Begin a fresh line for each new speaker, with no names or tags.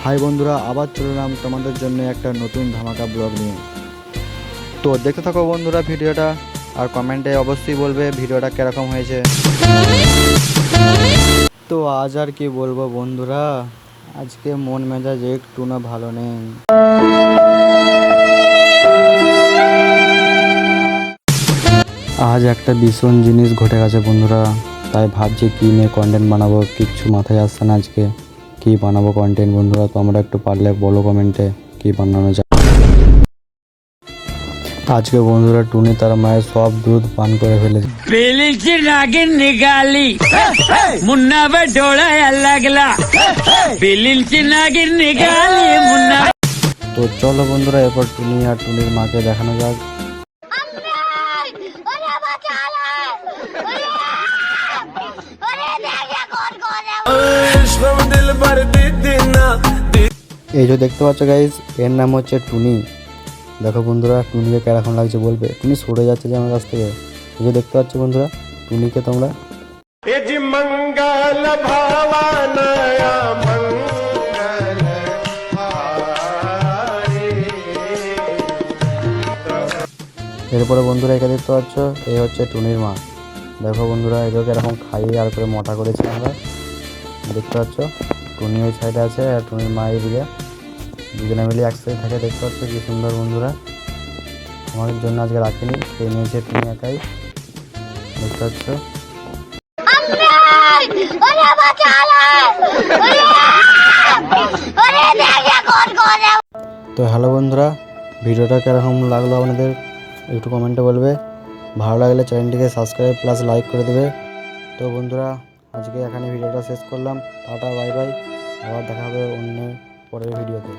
High বন্ধুরা, আবার চলে এলাম তোমাদের জন্য একটা নতুন ধামাকা ব্লগ নিয়ে। তো দেখতে থাকো বন্ধুরা ভিডিওটা, আর কমেন্টে অবশ্যই বলবে ভিডিওটা কিরকম হয়েছে। তো আজ আর কি বলবো বন্ধুরা, আজকে মন মেজাজ একটু না ভালো নেই। আজ একটা ভীষণ জিনিস ঘটে গেছে বন্ধুরা, তাই ভাবছি কী নিয়ে কন্টেন্ট বানাবো, কিচ্ছু মাথায় আসছে না আজকে কী বানাবো কন্টেন্ট। বন্ধুরা তোমরা একটু পারলে বলো কমেন্টে কী বানানো যায়। আজকে বন্ধুরা টুনি তার মায়ের সব দুধ পান করে ফেলেছে।
नागिन निकाली मुन्ना पे डोला लगला नागिन निकाली मुन्ना।
তো চলো বন্ধুরা এরপর টুনি আর টুনির মাকে দেখানো যাক। এই যে দেখতে পাচ্ছ গাইজ, এর নাম হচ্ছে টুনি। দেখো বন্ধুরা টুনিকে কেরকম লাগছে বলবে। টুনি সরে যাচ্ছে যে আমার কাছ থেকে। এই যে দেখতে পাচ্ছ বন্ধুরা টুনিকে তোমরা। এরপরে বন্ধুরা একে দেখতে পাচ্ছ, এই হচ্ছে টুনির মা। দেখো বন্ধুরা এদেরকে এরকম খাইয়ে আর করে মোটা করেছি আমরা। দেখতে পাচ্ছ টুনি ওই সাইডে আছে আর টুনির মা এইদিকে, দুজনে মিলে একসাথে থাকে। দেখতে পাচ্ছ কি সুন্দর বন্ধুরা। আমাদের জন্য আজকে রাখিনি, খেয়ে নিয়েছে টুনি একাই। দেখতে পাচ্ছ। তো হ্যালো বন্ধুরা, ভিডিওটা কিরকম লাগলো আপনাদের একটু কমেন্টে বলবে। ভালো লাগলে চ্যানেলটিকে সাবস্ক্রাইব প্লাস লাইক করে দেবে। তো বন্ধুরা আজকে এখানে ভিডিওটা শেষ করলাম। টাটা বাই বাই, আবার দেখা হবে অন্য পরের ভিডিওতে।